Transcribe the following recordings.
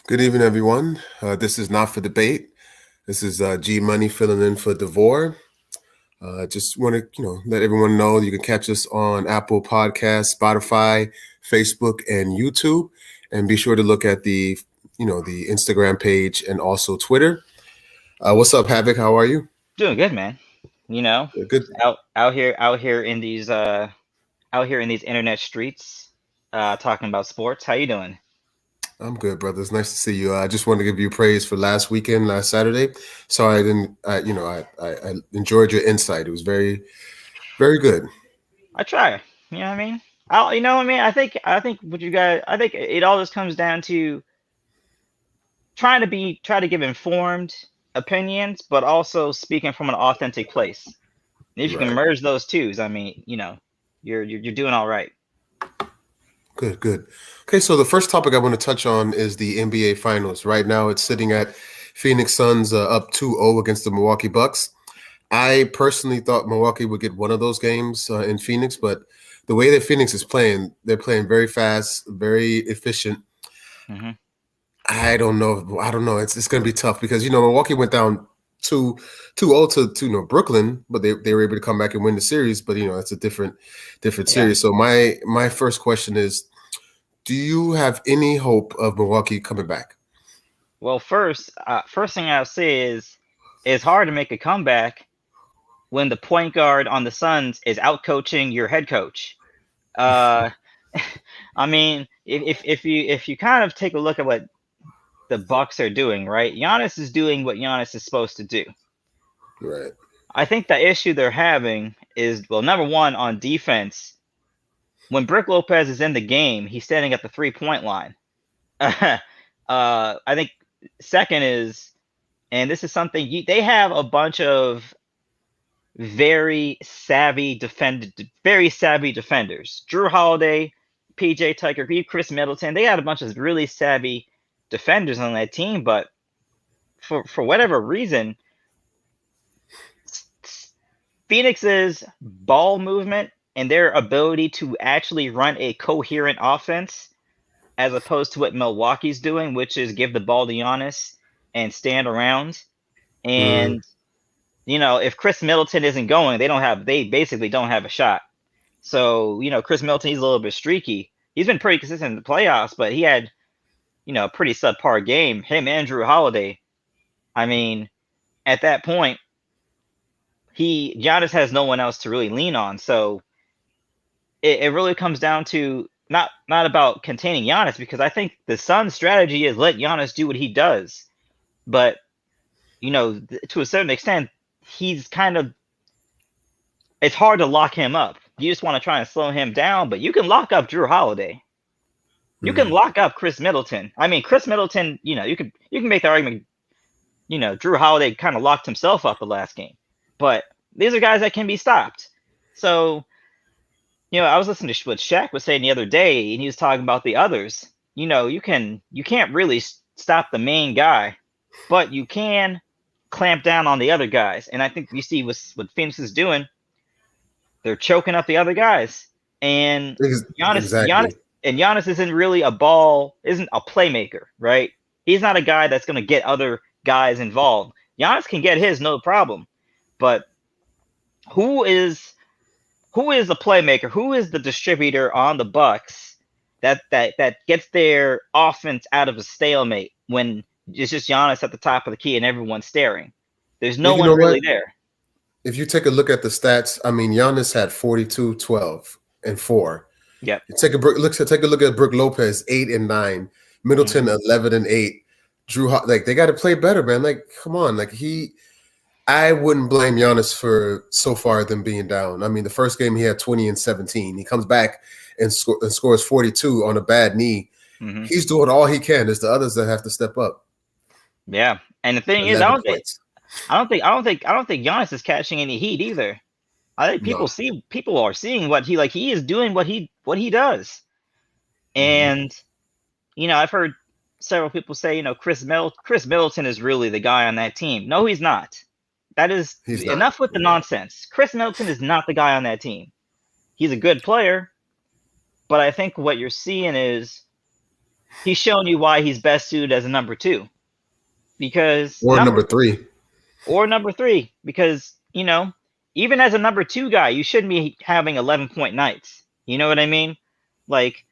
Good evening, everyone. This is Not for Debate. This is G Money filling in for Devore. Just want to, let everyone know you can catch us on Apple Podcasts, Spotify, Facebook, and YouTube. And be sure to look at the Instagram page and also Twitter. What's up, Havoc? How are you? Doing good, man. You know, Good. out here in these internet streets, talking about sports. How you doing? I'm good, brother. It's nice to see you. I just want to give you praise for last Saturday. Sorry, I didn't. I enjoyed your insight. It was very, very good. I try. You know what I mean? You know what I mean? I think what you guys. I think it all just comes down to try to give informed opinions, but also speaking from an authentic place. And if you can Right. merge those two, I mean, you're doing all right. Good, good. Okay, so the first topic I want to touch on is the NBA Finals. Right now, it's sitting at Phoenix Suns up 2-0 against the Milwaukee Bucks. I personally thought Milwaukee would get one of those games in Phoenix, but the way that Phoenix is playing, they're playing very fast, very efficient. Hmm. I don't know. I don't know. It's going to be tough because Milwaukee went down 2-0 to Brooklyn, but they were able to come back and win the series. But it's a different Yeah. series. So my first question is, do you have any hope of Milwaukee coming back? Well, first thing I'll say is it's hard to make a comeback when the point guard on the Suns is out coaching your head coach. Uh, I mean, if you kind of take a look at what the Bucks are doing, right? Giannis is doing what Giannis is supposed to do. Right. I think the issue they're having is, well, number one, on defense. When Brick Lopez is in the game, he's standing at the 3-point line. I think second is, and this is something they have a bunch of very savvy defenders. Drew Holiday, PJ Tucker, Chris Middleton. They got a bunch of really savvy defenders on that team, but for whatever reason, Phoenix's ball movement and their ability to actually run a coherent offense, as opposed to what Milwaukee's doing, which is give the ball to Giannis and stand around. Mm, And if Chris Middleton isn't going, they basically don't have a shot. So, Chris Middleton, he's a little bit streaky. He's been pretty consistent in the playoffs, but he had, a pretty subpar game. Him and Drew Holiday. I mean, at that point, Giannis has no one else to really lean on. So it really comes down to not about containing Giannis, because I think the Suns' strategy is let Giannis do what he does. But, to a certain extent, he's kind of, it's hard to lock him up. You just want to try and slow him down, but you can lock up Drew Holiday. You can mm. lock up Chris Middleton. I mean, Chris Middleton, you can make the argument, Drew Holiday kind of locked himself up the last game. But these are guys that can be stopped. So, I was listening to what Shaq was saying the other day, and he was talking about the others. You can't really stop the main guy, but you can clamp down on the other guys. And I think you see what Phoenix is doing. They're choking up the other guys. And Giannis Exactly. and Giannis isn't a playmaker, right? He's not a guy that's going to get other guys involved. Giannis can get his, no problem. But who is the playmaker? Who is the distributor on the Bucks that gets their offense out of a stalemate when it's just Giannis at the top of the key and everyone's staring? There's Well, no you one know what? really there. If you take a look at the stats, I mean, Giannis had 42, 12, and 4. Yep. Take a look at Brook Lopez, 8 and 9, Middleton, Hmm. 11 and 8. Like they got to play better, man. Like, come on, I wouldn't blame Giannis for so far them being down. I mean, the first game he had 20 and 17. He comes back and scores 42 on a bad knee. Hmm. He's doing all he can. It's the others that have to step up. Yeah. And the thing is, 11 points. I don't think Giannis is catching any heat either. I think No. people are seeing what he is doing what he does. Mm-hmm. And I've heard several people say, Chris Middleton is really the guy on that team. No, he's not. That is He's not. enough with the nonsense. Chris Middleton is not the guy on that team. He's a good player, but I think what you're seeing is he's shown you why he's best suited as a number two. Because Or number three. number three, because even as a number two guy, you shouldn't be having 11-point nights. You know what I mean? Like,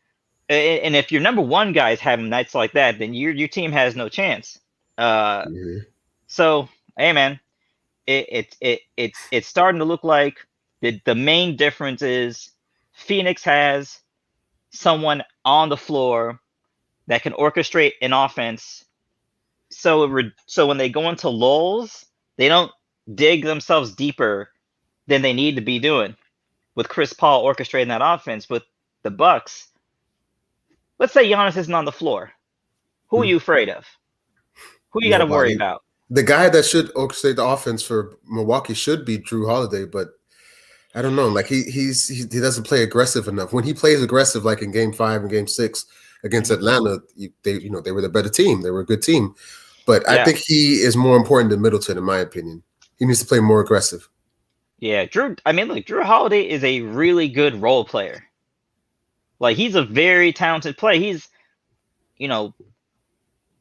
and if your number one guy is having nights like that, then your team has no chance. Mm-hmm. So hey man, it's starting to look like the main difference is Phoenix has someone on the floor that can orchestrate an offense. So when they go into lulls, they don't dig themselves deeper than they need to be doing. With Chris Paul orchestrating that offense with the Bucks, let's say Giannis isn't on the floor. Who are you afraid of? Who you got to worry Nobody. about? The guy that should orchestrate the offense for Milwaukee should be Drew Holiday, but I don't know. Like he doesn't play aggressive enough. When he plays aggressive, like in Game 5 and Game 6 against Atlanta, they were the better team. They were a good team, but I Yeah, think he is more important than Middleton, in my opinion. He needs to play more aggressive. yeah. Drew. I mean, look, Drew Holiday is a really good role player. Like he's a very talented player. He's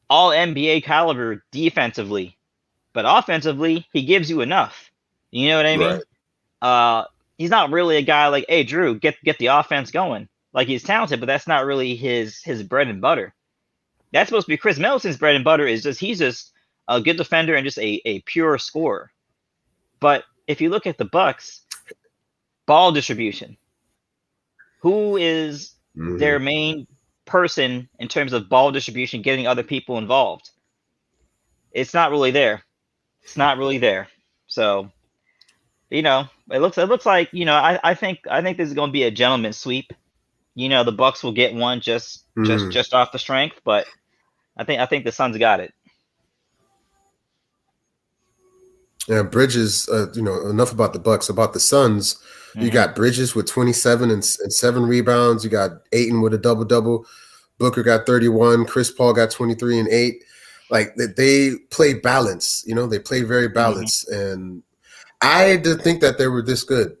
all NBA caliber defensively, but offensively he gives you enough. You know what I mean? Right. He's not really a guy like, hey Drew, get the offense going. Like he's talented, but that's not really his bread and butter. That's supposed to be Chris Middleton's bread and butter. He's just a good defender and just a pure scorer. But if you look at the Bucks, ball distribution, who is their main person in terms of ball distribution, getting other people involved? It's not really there. It's not really there. So, it looks like, I think this is going to be a gentleman's sweep. The Bucks will get one just off the strength, but I think the Suns got it. Yeah, Bridges. Enough about the Bucks. About the Suns, you got Bridges with 27 and 7 rebounds. You got Ayton with a double-double. Booker got 31. Chris Paul got 23 and 8. Like they play balance. They play very balanced, and I didn't think that they were this good.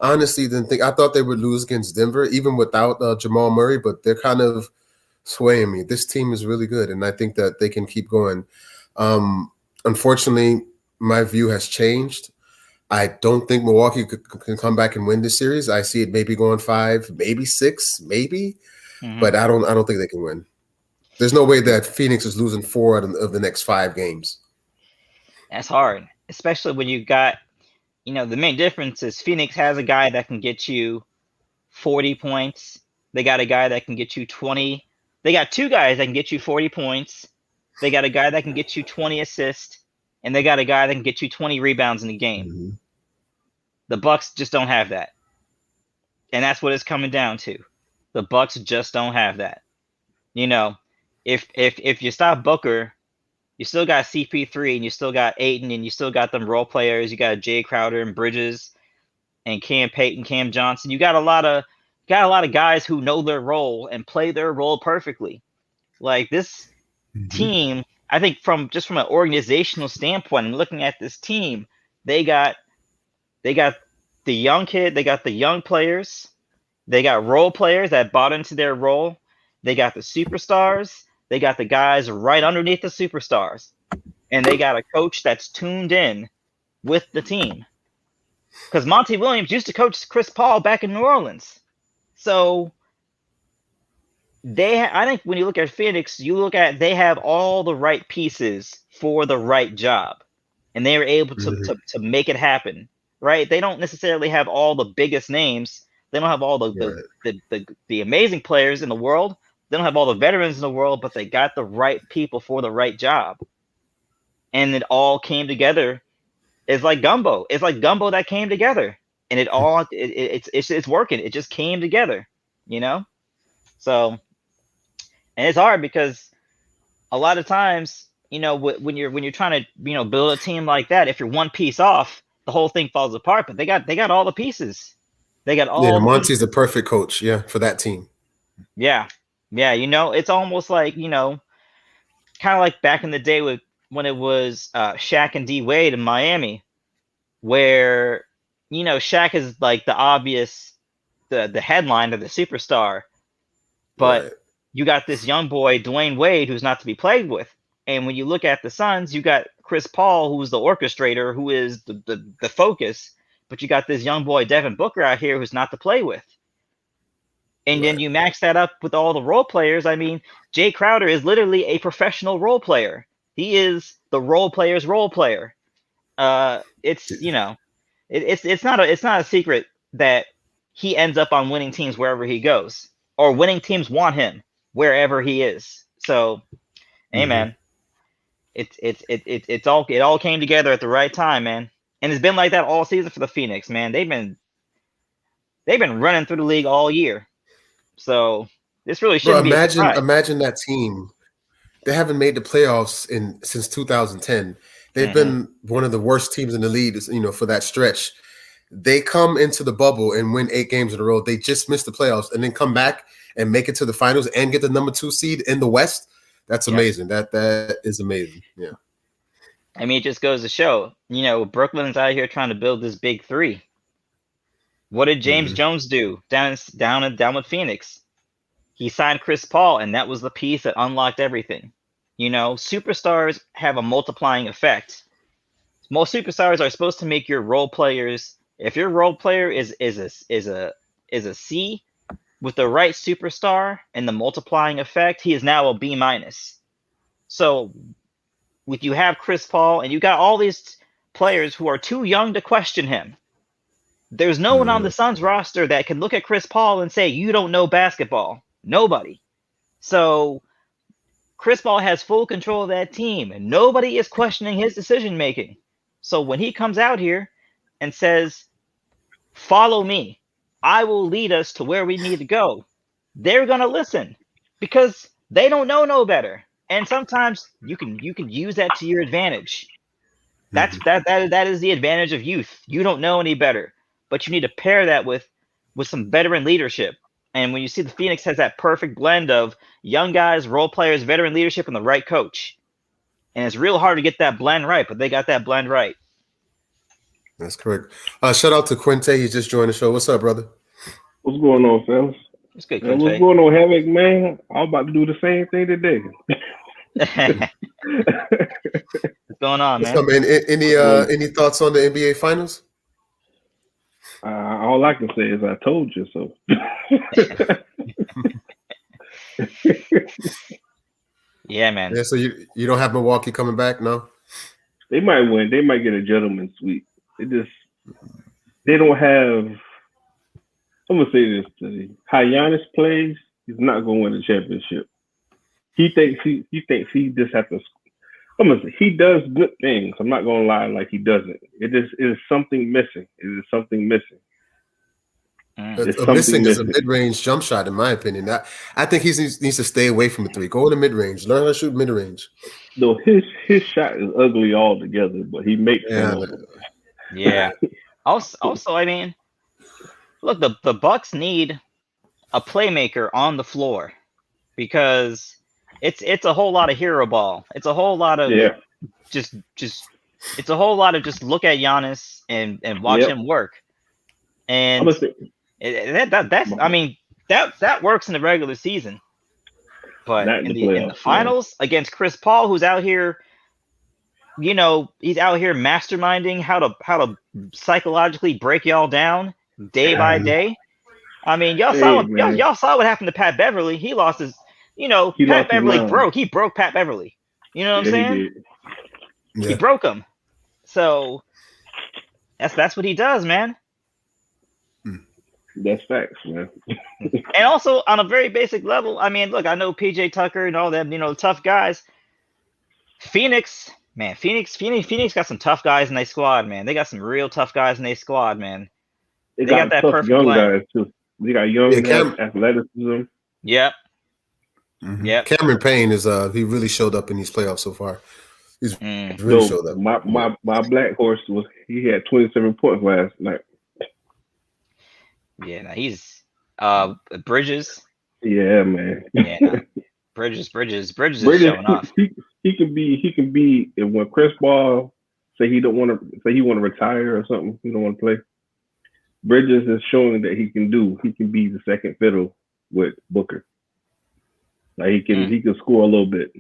Honestly, didn't think. I thought they would lose against Denver, even without Jamal Murray. But they're kind of swaying me. This team is really good, and I think that they can keep going. Unfortunately, my view has changed. I don't think Milwaukee can come back and win this series. I see it maybe going 5, maybe 6, maybe, but I don't think they can win. There's no way that Phoenix is losing 4 out of the next 5 games. That's hard, especially when you got, the main difference is Phoenix has a guy that can get you 40 points. They got a guy that can get you 20. They got 2 guys that can get you 40 points. They got a guy that can get you 20 assists, and they got a guy that can get you 20 rebounds in the game. The Bucks just don't have that. And that's what it's coming down to. The Bucks just don't have that. If you stop Booker, you still got CP3 and you still got Ayton and you still got them role players. You got Jay Crowder and Bridges and Cam Payton, Cam Johnson. You got a lot of guys who know their role and play their role perfectly. Like this team, I think from an organizational standpoint and looking at this team, they got the young kid, they got the young players, they got role players that bought into their role, they got the superstars, they got the guys right underneath the superstars, and they got a coach that's tuned in with the team. Because Monty Williams used to coach Chris Paul back in New Orleans. So I think when you look at Phoenix, they have all the right pieces for the right job, and they were able to make it happen. Right? They don't necessarily have all the biggest names. They don't have all the amazing players in the world. They don't have all the veterans in the world, but they got the right people for the right job. And it all came together. It's like gumbo. It's like gumbo that came together. And it's working. It just came together, So, and it's hard because a lot of times, when you're trying to, build a team like that, if you're one piece off, the whole thing falls apart. But they got all the pieces. They got all. Yeah, Monty's the perfect coach. Yeah, for that team. Yeah, it's almost like kind of like back in the day when it was Shaq and D Wade in Miami, where Shaq is like the obvious the headline of the superstar, but you got this young boy, Dwayne Wade, who's not to be played with. And when you look at the Suns, you got Chris Paul, who's the orchestrator, who is the focus. But you got this young boy, Devin Booker, out here who's not to play with. And then you max that up with all the role players. I mean, Jay Crowder is literally a professional role player. He is the role player's role player. It's it's not a secret that he ends up on winning teams wherever he goes, or winning teams want him wherever he is. So, hey man, it all came together at the right time, man. And it's been like that all season for the Phoenix, man. They've been running through the league all year. So this really shouldn't be a surprise. Imagine that team. They haven't made the playoffs since 2010. They've been one of the worst teams in the league, for that stretch. They come into the bubble and win 8 games in a row. They just missed the playoffs and then come back and make it to the finals and get the number 2 seed in the West. That's amazing. That is amazing. Yeah. I mean, it just goes to show, Brooklyn's out here trying to build this big 3. What did James Jones do down with Phoenix? He signed Chris Paul, and that was the piece that unlocked everything. Superstars have a multiplying effect. Most superstars are supposed to make your role players. If your role player is a C with the right superstar and the multiplying effect, he is now a B-. So, with you have Chris Paul, and you got all these players who are too young to question him. There's no one on the Suns roster that can look at Chris Paul and say, you don't know basketball. Nobody. So Chris Paul has full control of that team, and nobody is questioning his decision making. So when he comes out here and says, follow me, I will lead us to where we need to go, they're going to listen because they don't know no better. And sometimes you can use that to your advantage. That is the advantage of youth. You don't know any better. But you need to pair that with some veteran leadership. And when you see the Phoenix has that perfect blend of young guys, role players, veteran leadership, and the right coach. And it's real hard to get that blend right, but they got that blend right. That's correct. Shout out to Quinte. He just joined the show. What's up, brother? What's going on, fellas? It's good, Quinte. What's going on, Havoc, man? I'm about to do the same thing today. What's going on, man? What's up, man? Any thoughts on the NBA Finals? All I can say is I told you so. Yeah, man. Yeah, so you don't have Milwaukee coming back, no? They might win. They might get a gentleman's sweep. They don't have. I'm gonna say this to you. How Giannis plays, he's not gonna win a championship. He thinks he just has to. He does good things. I'm not gonna lie, like he doesn't. It is something missing. It is something missing. Missing is a mid-range jump shot, in my opinion. I think he needs to stay away from the 3. Go to mid-range. Learn how to shoot mid-range. No, his shot is ugly altogether, but he makes them. Yeah. Also, I mean, look, the Bucks need a playmaker on the floor because it's a whole lot of hero ball. It's a whole lot of just it's a whole lot of just look at Giannis and watch him work. And that works in the regular season. But in the finals against Chris Paul, who's out here, he's out here masterminding how to psychologically break y'all down day by day. I mean, y'all saw what happened to Pat Beverly. He lost his. Pat Beverly broke. He broke Pat Beverly. You know what I'm saying? He broke him. So that's what he does, man. That's facts, man. And also on a very basic level, I mean, look, I know PJ Tucker and all them, tough guys. Phoenix got some tough guys in their squad, man. They got some real tough guys in their squad, man. They got that perfect young blend. guys too. They got young guys, athleticism. Yep. Mm-hmm. Yep. Cameron Payne he really showed up in these playoffs so far. He's really showed up. My black horse he had 27 points last night. Yeah, no, he's Bridges. Yeah, man. Yeah, no. Bridges is showing off. He can be when Chris Paul say he want to retire or something, he don't want to play. Bridges is showing that he can be the second fiddle with Booker. Like he can score a little bit.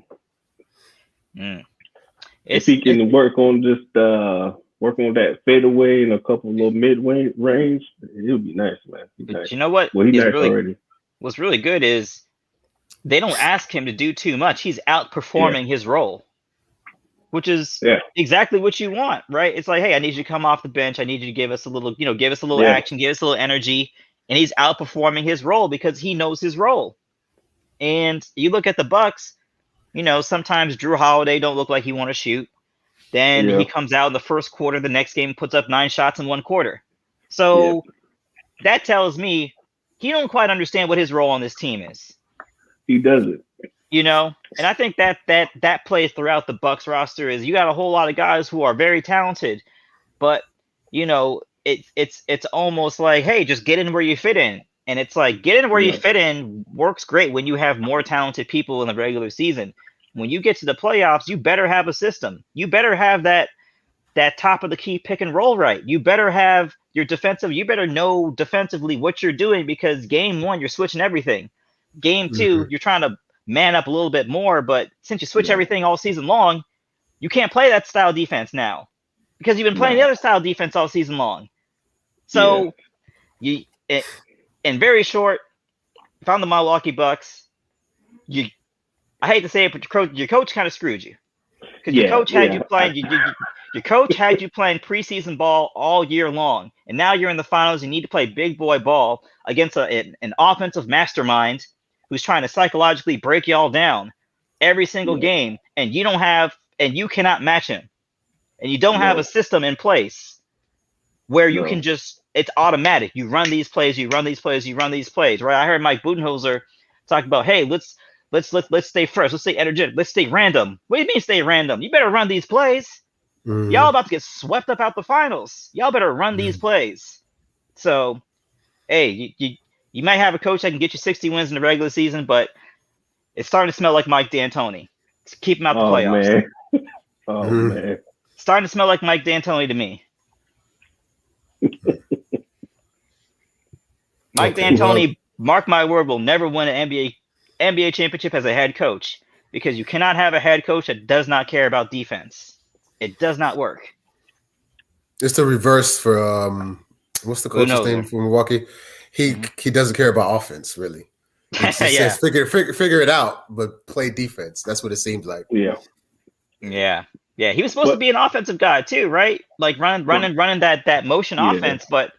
If he can work on that fadeaway and a couple little mid range, it would be nice, man. Nice. You know what? Well, he's nice already. What's really good is they don't ask him to do too much. He's outperforming his role, which is exactly what you want, right? It's like, hey, I need you to come off the bench. I need you to give us a little, give us a little action, give us a little energy. And he's outperforming his role because he knows his role. And you look at the Bucks, sometimes Drew Holiday don't look like he want to shoot. Then he comes out in the first quarter, the next game puts up 9 shots in one quarter. So that tells me he don't quite understand what his role on this team is. He doesn't. And I think that plays throughout the Bucks roster is you got a whole lot of guys who are very talented, but it's almost like, hey, just get in where you fit in. And it's like get in where you fit in works great when you have more talented people in the regular season. When you get to the playoffs, you better have a system. You better have that top of the key pick and roll right. You better have your defensive. You better know defensively what you're doing because game 1, you're switching everything. Game 2, you're trying to man up a little bit more. But since you switch everything all season long, you can't play that style defense now because you've been playing the other style defense all season long. So in very short, if I'm the Milwaukee Bucks, I hate to say it, but your coach kind of screwed you because your coach had you playing. Your coach had you playing preseason ball all year long, and now you're in the finals. You need to play big boy ball against an offensive mastermind who's trying to psychologically break y'all down every single game, and you cannot match him, and you don't have a system in place where you can just. It's automatic. You run these plays. You run these plays. You run these plays. Right? I heard Mike Budenholzer talk about, hey, let's stay fresh. Let's stay energetic. Let's stay random. What do you mean stay random? You better run these plays. Y'all about to get swept up out the finals. Y'all better run these plays. So, hey, you might have a coach that can get you 60 wins in the regular season, but it's starting to smell like Mike D'Antoni. Keep him out the playoffs. Man. Man. Starting to smell like Mike D'Antoni to me. Mike D'Antoni, mark my word, will never win an NBA championship as a head coach because you cannot have a head coach that does not care about defense. It does not work. It's the reverse for what's the coach's name from Milwaukee? He doesn't care about offense really. He says figure it out, but play defense. That's what it seems like. Yeah. He was supposed to be an offensive guy too, right? Like running that motion offense, but.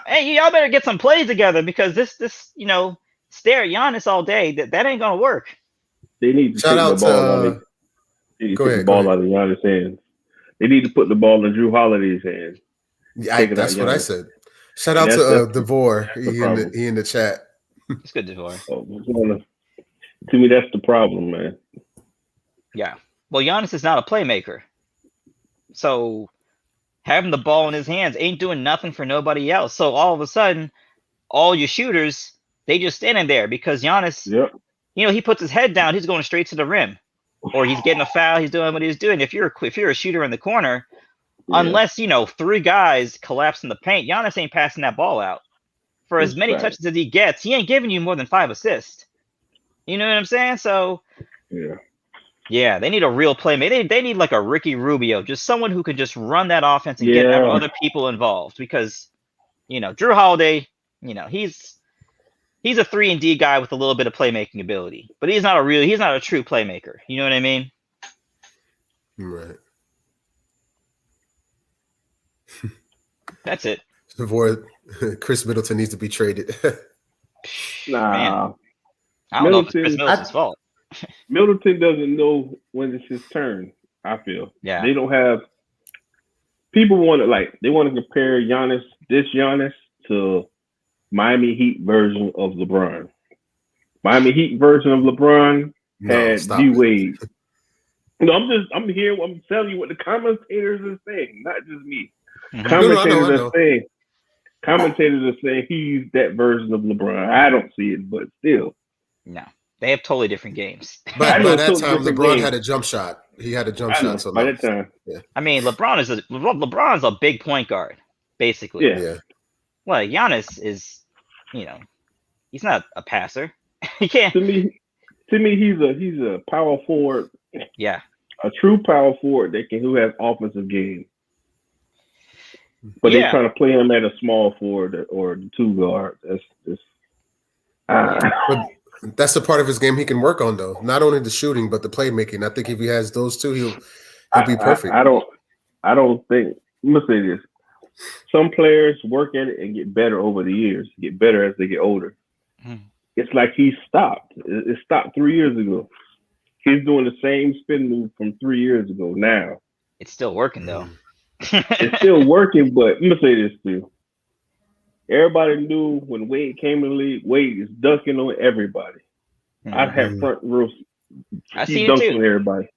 Hey, y'all better get some plays together because this stare at Giannis all day, that ain't gonna work. They need to take the ball out of Giannis' hands. They need to put the ball in Drew Holiday's hands. That's what I said. Shout out to DeVore. He in the chat. It's good, DeVore. To me, that's the problem, man. Yeah. Well, Giannis is not a playmaker, so. Having the ball in his hands ain't doing nothing for nobody else. So all of a sudden, all your shooters, they just standing there because Giannis, he puts his head down, he's going straight to the rim. Or he's getting a foul, he's doing what he's doing. If you're a shooter in the corner, unless, 3 guys collapse in the paint, Giannis ain't passing that ball out. For as many touches as he gets, he ain't giving you more than 5 assists. You know what I'm saying? So yeah, they need a real playmaker. They need like a Ricky Rubio, just someone who can just run that offense and get other people involved. Because, Drew Holiday, he's a 3-and-D guy with a little bit of playmaking ability, but he's not a true playmaker. You know what I mean? Right. That's it. Before Chris Middleton needs to be traded. Nah, man. I don't know if it's Chris Middleton's fault. Middleton doesn't know when it's his turn. I feel. Yeah. They don't have. People want to compare this Giannis to Miami Heat version of LeBron. Miami Heat version of LeBron had D Wade. I'm telling you what the commentators are saying, not just me. Commentators are saying he's that version of LeBron. I don't see it, but still. No. They have totally different games. But by that time, LeBron had a jump shot. He had a jump shot. So by that time, I mean, LeBron's a big point guard, basically. Yeah. Well, Giannis is, he's not a passer. He can't. To me, To me, he's a power forward, Yeah. a true power forward who has offensive game. But they Yeah. trying to play him at a small forward or the two guard. That's just But that's the part of his game he can work on, though. Not only the shooting, but the playmaking. I think if he has those two, he'll be perfect. I don't think. I'm gonna say this. Some players work at it and get better over the years. Get better as they get older. It's like he stopped. It stopped 3 years ago. He's doing the same spin move from 3 years ago now. It's still working though. It's still working, but I'm gonna say this too. Everybody knew when Wade came in the league, Wade is dunking on everybody. I'd have front row. He dunks on everybody.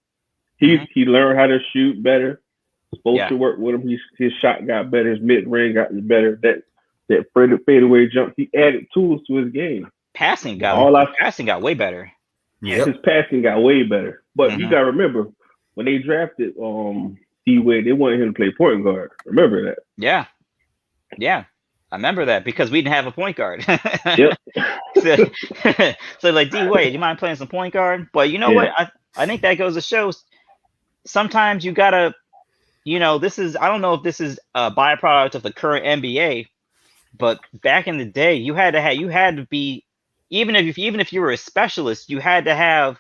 He learned how to shoot better. Supposed to work with him. His shot got better. His mid range got better. That fadeaway jump. He added tools to his game. Passing got way better. Yeah, his passing got way better. But you gotta remember when they drafted D Wade, they wanted him to play point guard. Remember that? Yeah. I remember that because we didn't have a point guard. Yep. so like D Wade, you mind playing some point guard? But you know what? I think that goes to show sometimes you gotta, this is, I don't know if this is a byproduct of the current NBA, but back in the day, you had to be, even if you were a specialist, you had to have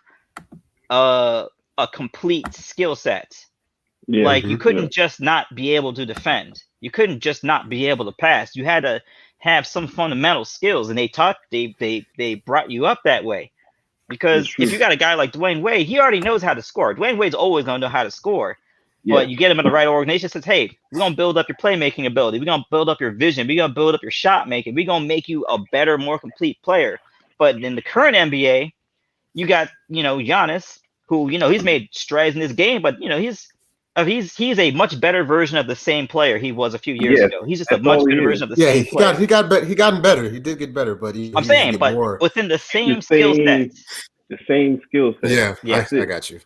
a complete skill set. Yeah, like you couldn't just not be able to defend. You couldn't just not be able to pass. You had to have some fundamental skills, and they brought you up that way. Because if you got a guy like Dwayne Wade, he already knows how to score. Dwayne Wade's always gonna know how to score. Yeah. But you get him in the right organization, says, hey, we're gonna build up your playmaking ability, we're gonna build up your vision, we're gonna build up your shot making, we're gonna make you a better, more complete player. But in the current NBA, you got, Giannis, who, he's made strides in this game, but he's a much better version of the same player he was a few years ago. He's just a much better version of the same player. He gotten better. He did get better, but within the same skill set. The same skill set. Yeah. I got you.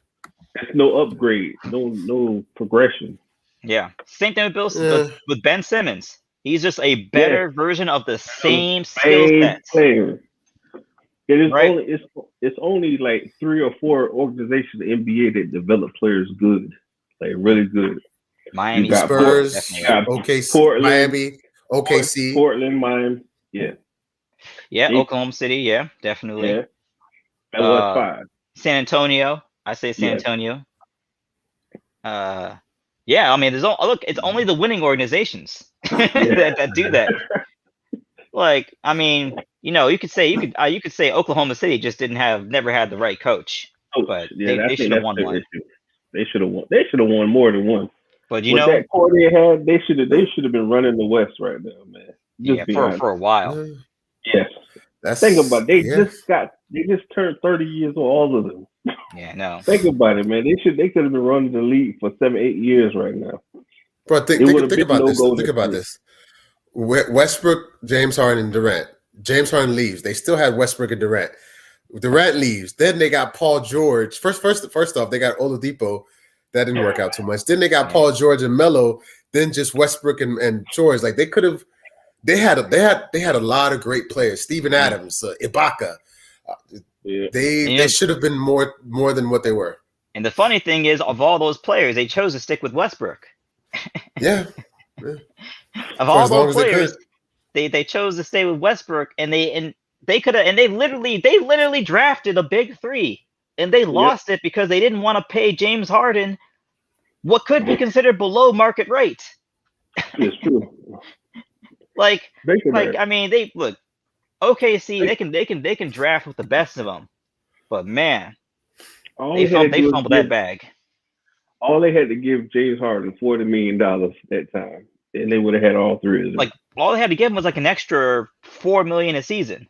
There's no upgrade, no progression. Yeah. Same thing with Ben Simmons. He's just a better version of the same skill set. Player. It's only like 3 or 4 organizations in the NBA that develop players good. Like really good. Miami, Spurs, OKC, Portland, Miami, OKC, Portland, Miami, Oklahoma City, definitely. Yeah, that was 5. San Antonio, I say San Antonio. I mean, it's only the winning organizations that do that. Like, I mean, you could say Oklahoma City just never had the right coach, but they should have won one. Issue. They should have won. They should have won more than one. But that core they had, they should have been running the West right now, man. For a while. Yes. Think about it. They just turned 30 years old, all of them. Yeah, no. Think about it, man. They could have been running the league for 7-8 years right now. Bro, think about this. Think about this. Westbrook, James Harden, and Durant. James Harden leaves. They still had Westbrook and Durant. Durant leaves. Then they got Paul George. First off, they got Oladipo. That didn't work out too much. Then they got Paul George and Melo. Then just Westbrook and George. Like they could have. They had a lot of great players. Steven Adams, Ibaka. They should have been more than what they were. And the funny thing is, of all those players, they chose to stick with Westbrook. Yeah. Of all those players, they chose to stay with Westbrook, and they literally drafted a big 3, and they lost it because they didn't want to pay James Harden what could be considered below market rate. It's true. I mean, they look OKC. They can draft with the best of them, but man, they fumbled that bag. All they had to give James Harden $40 million that time, and they would have had all 3 of them. Like all they had to give him was like an extra $4 million a season.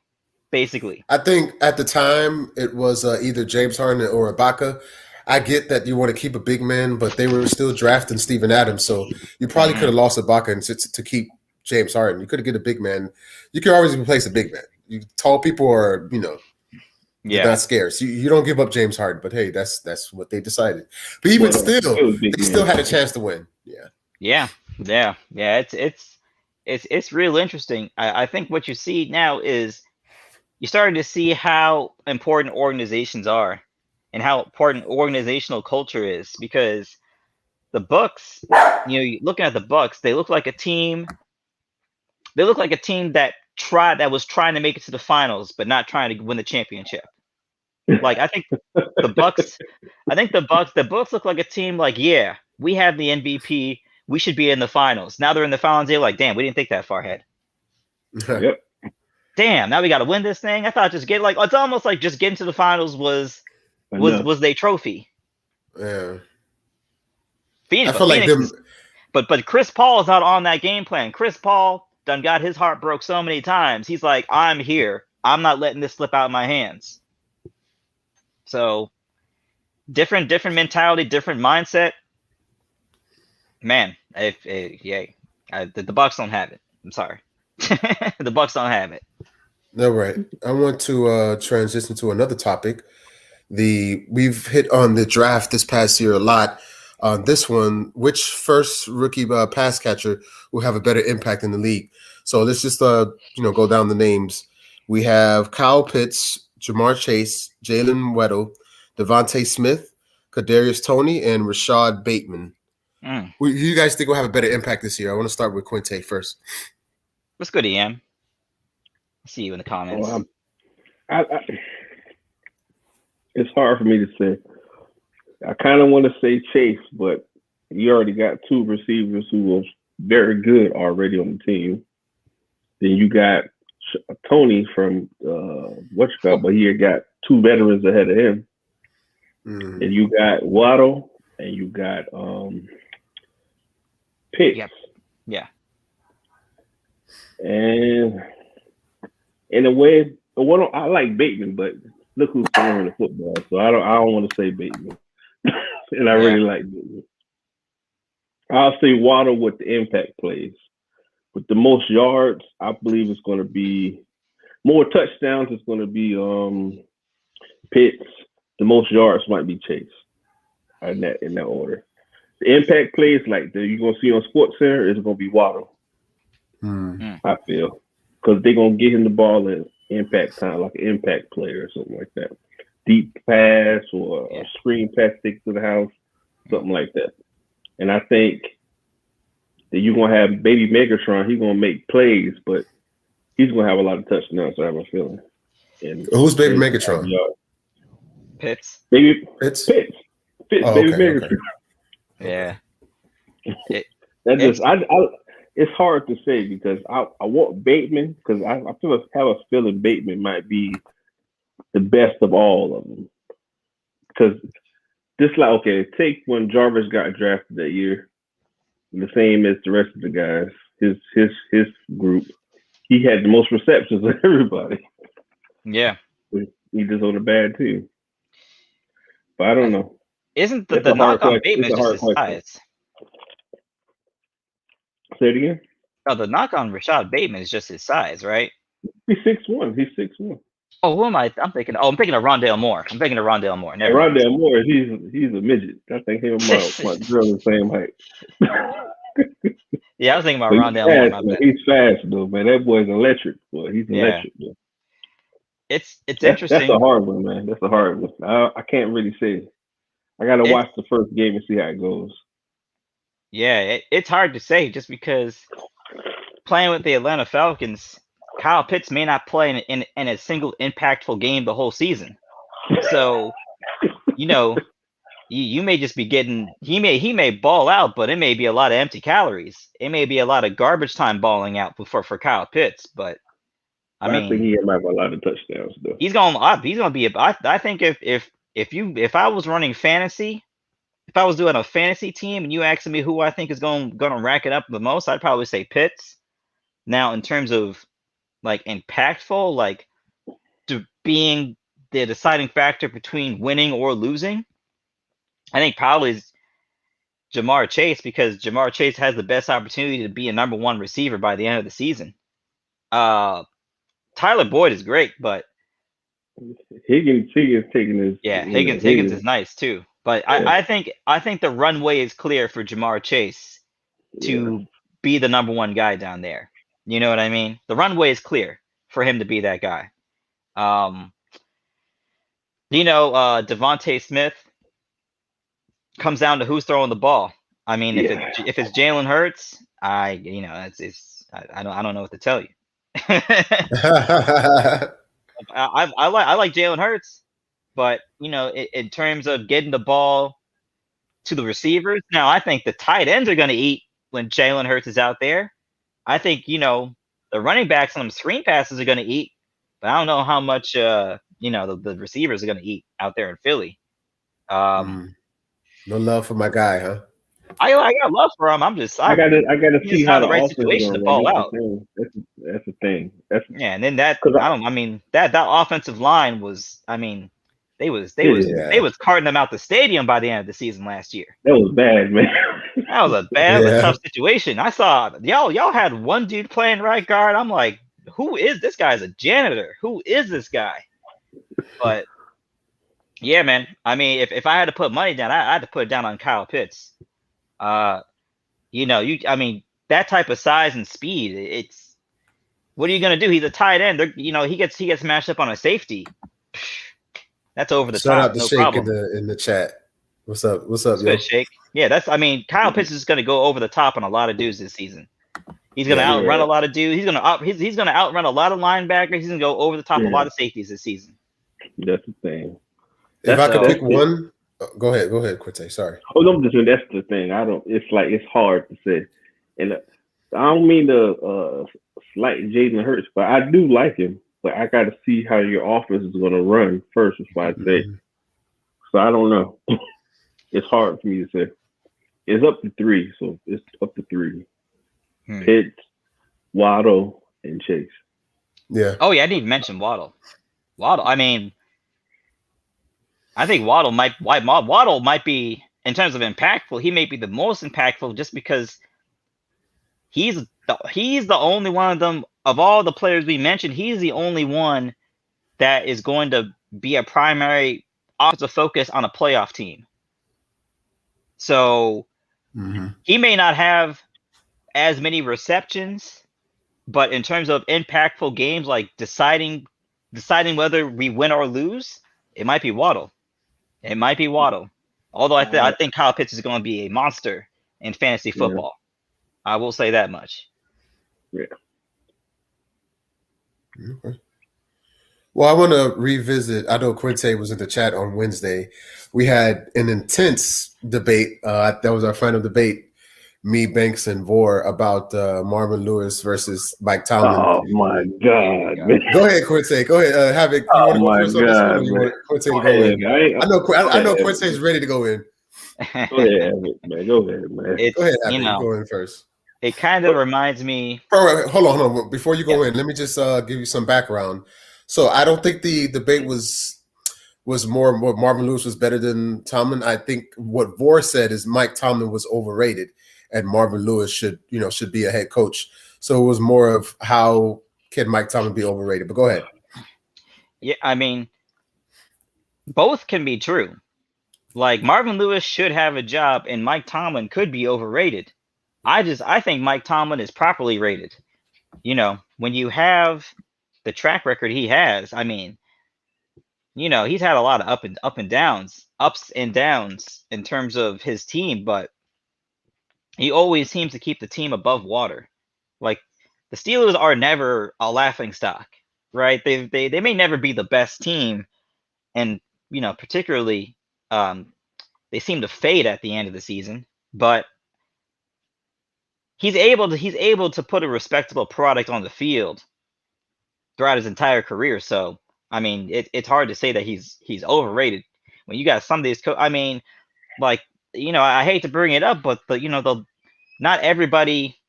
Basically, I think at the time it was either James Harden or Ibaka. I get that you want to keep a big man, but they were still drafting Steven Adams, so you probably could have lost Ibaka and to keep James Harden. You could have get a big man. You could always replace a big man. Tall people are, not scarce. You don't give up James Harden, but hey, that's what they decided. But even they still had a chance to win. Yeah. It's real interesting. I think what you see now is you're starting to see how important organizations are and how important organizational culture is, because the Bucks, looking at the Bucks, they look like a team. They look like a team that was trying to make it to the finals, but not trying to win the championship. Like, I think the Bucks look like a team like, yeah, we have the MVP. We should be in the finals. Now they're in the finals. They're like, damn, we didn't think that far ahead. Yep. Damn, now we got to win this thing. I thought it's almost like just getting to the finals was their trophy. Yeah. Phoenix, I feel like them. But Chris Paul is not on that game plan. Chris Paul done got his heart broke so many times. He's like, I'm here. I'm not letting this slip out of my hands. So different mentality, different mindset. Man, the Bucks don't have it. I'm sorry. The Bucks don't have it. No, right. I want to transition to another topic. We've hit on the draft this past year a lot. On this one, which first rookie pass catcher will have a better impact in the league? So let's just go down the names. We have Kyle Pitts, Jamar Chase, Jalen Weddle, Devontae Smith, Kadarius Toney, and Rashad Bateman. Who you guys think will have a better impact this year? I want to start with Quinte first. What's good, EM? I'll see you in the comments. It's hard for me to say. I kind of want to say Chase, but you already got two receivers who were very good already on the team. Then you got Toney from but he got two veterans ahead of him. And you got Waddle and you got Pitts. Yep. Yeah. And in a way, I like Bateman, but look who's throwing the football. So I don't want to say Bateman. And I really like Bateman. I'll say Waddle with the impact plays. With the most yards, I believe it's going to be more touchdowns. It's going to be Pitts. The most yards might be Chase. In that order. The impact plays like you're going to see on SportsCenter is going to be Waddle. I feel, because they're going to get him the ball in impact time, like an impact player or something like that. Deep pass or a screen pass stick to the house, something like that. And I think that you're going to have baby Megatron. He's going to make plays, but he's going to have a lot of touchdowns, I have a feeling. And who's baby Megatron? Pitts. Baby Pitts. Baby Megatron. Yeah. It's hard to say because I want Bateman because I have a feeling Bateman might be the best of all of them. Because take when Jarvis got drafted that year, the same as the rest of the guys, his group, he had the most receptions of everybody. Yeah. He just on a bad team. But I don't know. Isn't the knock on Bateman just his size? Say it again? Oh, the knock on Rashad Bateman is just his size, right? He's 6'1". He's 6'1". Oh, who am I? I'm thinking of Rondale Moore. Rondale Moore, he's a midget. I think him and my girl the same height. Yeah, I was thinking about Rondale Moore. He's fast though, man. That boy's electric. Boy, he's electric. Though. It's interesting. That's a hard one, man. That's a hard one. I can't really say. I gotta watch the first game and see how it goes. Yeah, it's hard to say just because playing with the Atlanta Falcons, Kyle Pitts may not play in a single impactful game the whole season. So, you may just be getting he may ball out, but it may be a lot of empty calories. It may be a lot of garbage time balling out for Kyle Pitts, but I think he might have a lot of touchdowns though. He's gonna be. I think if I was running fantasy. If I was doing a fantasy team and you asking me who I think is going to rack it up the most, I'd probably say Pitts. Now, in terms of like impactful, like being the deciding factor between winning or losing, I think probably is Jamar Chase, because Jamar Chase has the best opportunity to be a number one receiver by the end of the season. Tyler Boyd is great, but Higgins taking his Higgins is nice too. But I think the runway is clear for Jamar Chase to be the number one guy down there. You know what I mean? The runway is clear for him to be that guy. Devontae Smith comes down to who's throwing the ball. I mean, if it's Jalen Hurts, I don't know what to tell you. I like Jalen Hurts, but in terms of getting the ball to the receivers, now I think the tight ends are going to eat when Jalen Hurts is out there. I think the running backs on them screen passes are going to eat, but I don't know how much the receivers are going to eat out there in Philly. No love for my guy, huh? I got love for him. I gotta see how the the right offense situation is to going ball to out. That's the thing. And then that offensive line was, I mean, they was carting them out the stadium by the end of the season last year. That was bad, man. That was a tough situation. I saw y'all had one dude playing right guard. I'm like, who is this guy? Is a janitor. Who is this guy? But yeah, man. I mean, if I had to put money down, I had to put it down on Kyle Pitts. I mean, that type of size and speed, it's what are you gonna do? He's a tight end. He gets matched up on a safety. That's over the Shout top. out to No Shake problem. in the chat. What's up? What's up, yo? Good, Shake. Yeah, Kyle Pitts is gonna go over the top on a lot of dudes this season. He's gonna outrun a lot of dudes. He's gonna outrun a lot of linebackers. He's gonna go over the top of a lot of safeties this season. That's the thing. If I could pick one, go ahead, Quinte. Sorry. Oh no, that's the thing. It's hard to say, and I don't mean to slight Jalen Hurts, but I do like him. But I got to see how your offense is going to run first, before I say. So I don't know. It's hard for me to say. It's up to 3, so it's up to 3. Pitts, Waddle, and Chase. Yeah. Oh yeah, I didn't even mention Waddle. I mean, I think Waddle might be, in terms of impactful, he may be the most impactful just because he's the only one of them, of all the players we mentioned, he's the only one that is going to be a primary offensive focus on a playoff team. So he may not have as many receptions, but in terms of impactful games, like deciding whether we win or lose, it might be Waddle. Although I think Kyle Pitts is going to be a monster in fantasy football. I will say that much. Yeah. Okay. Well, I want to revisit. I know Quinte was in the chat on Wednesday. We had an intense debate. That was our final debate, me, Banks, and Vore, about Marvin Lewis versus Mike Tomlin. Oh my God, man. Go ahead, Quinte. Go ahead. Have it. You want to go first on this one, or you want Quinte to go in? I know Quinte is ready to go in. Go ahead, man. Go ahead, man. Go ahead, Abby. You go in first. It kind of reminds me. Hold on. Before you go in, let me just give you some background. So I don't think the debate was more Marvin Lewis was better than Tomlin. I think what Vore said is Mike Tomlin was overrated, and Marvin Lewis should be a head coach. So it was more of how can Mike Tomlin be overrated. But go ahead. Yeah, I mean, both can be true. Like Marvin Lewis should have a job, and Mike Tomlin could be overrated. I think Mike Tomlin is properly rated. When you have the track record he has, I mean, he's had a lot of ups and downs in terms of his team, but he always seems to keep the team above water. Like the Steelers are never a laughing stock, right? They may never be the best team, and particularly they seem to fade at the end of the season, but he's able to put a respectable product on the field throughout his entire career. So I mean, it's hard to say that he's overrated when you got some of these. I mean, like I hate to bring it up, but not everybody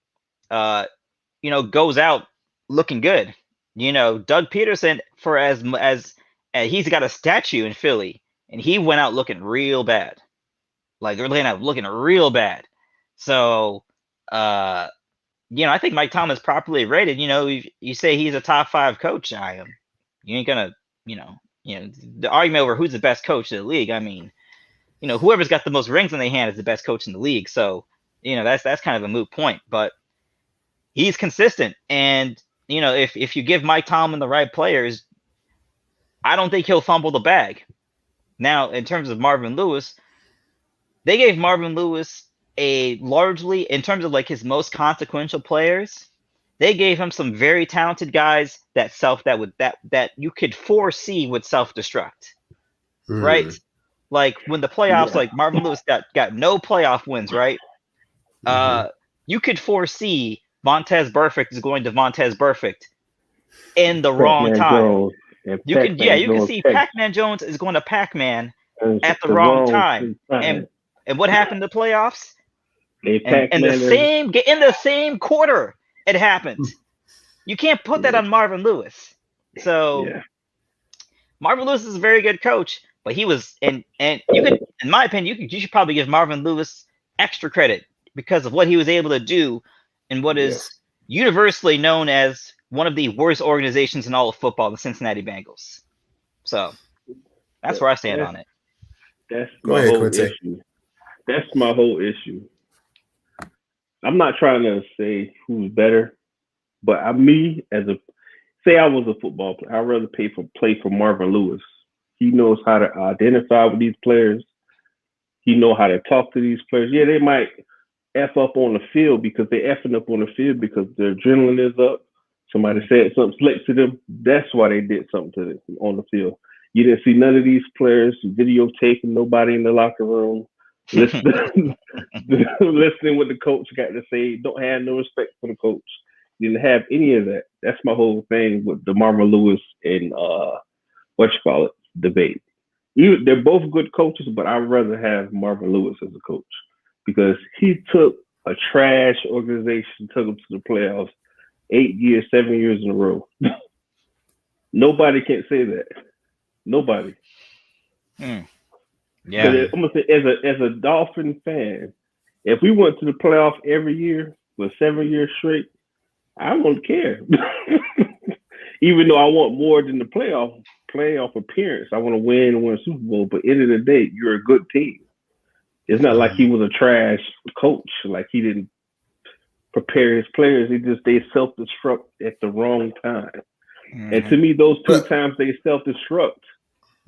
goes out looking good. Doug Peterson, for as he's got a statue in Philly, and he went out looking real bad. Like they're looking real bad. So I think Mike Tomlin's properly rated. You say he's a top 5 coach. You ain't gonna, the argument over who's the best coach in the league. I mean, whoever's got the most rings in their hand is the best coach in the league. So, that's kind of a moot point. But he's consistent, and if you give Mike Tomlin the right players, I don't think he'll fumble the bag. Now, in terms of Marvin Lewis, they gave Marvin Lewis a largely, in terms of like his most consequential players, they gave him some very talented guys that you could foresee would self-destruct, right? Like when the playoffs, like Marvin Lewis got no playoff wins, right? You could foresee Vontez Burfict is going to Vontez Burfict in the wrong time. You can see Pac-Man Jones is going to Pac-Man at the wrong time. And what happened in the playoffs? In the same quarter, it happened. You can't put that on Marvin Lewis. So Marvin Lewis is a very good coach, but he was and you could, in my opinion, you should probably give Marvin Lewis extra credit because of what he was able to do in what is universally known as one of the worst organizations in all of football, the Cincinnati Bengals. So that's where I stand on it. That's my whole issue. That's my whole issue. I'm not trying to say who's better, but I was a football player, I'd rather play for Marvin Lewis. He knows how to identify with these players. He knows how to talk to these players. Yeah, they might F up on the field because they effing up on the field because their adrenaline is up. Somebody said something slick to them. That's why they did something to them on the field. You didn't see none of these players videotaping nobody in the locker room, listening what the coach got to say. Don't have no respect for the coach. You didn't have any of that. That's my whole thing with the Marvin Lewis and debate. They're both good coaches, but I'd rather have Marvin Lewis as a coach because he took a trash organization, took them to the playoffs 7 years in a row. Nobody can say that. Nobody. Yeah. I'm gonna say, as a Dolphin fan, if we went to the playoff every year for 7 years straight, I wouldn't care. Even though I want more than the playoff appearance, I want to win a Super Bowl. But end of the day, you're a good team. It's not like he was a trash coach. Like he didn't prepare his players. They self-destruct at the wrong time. And to me, those two times they self-destruct.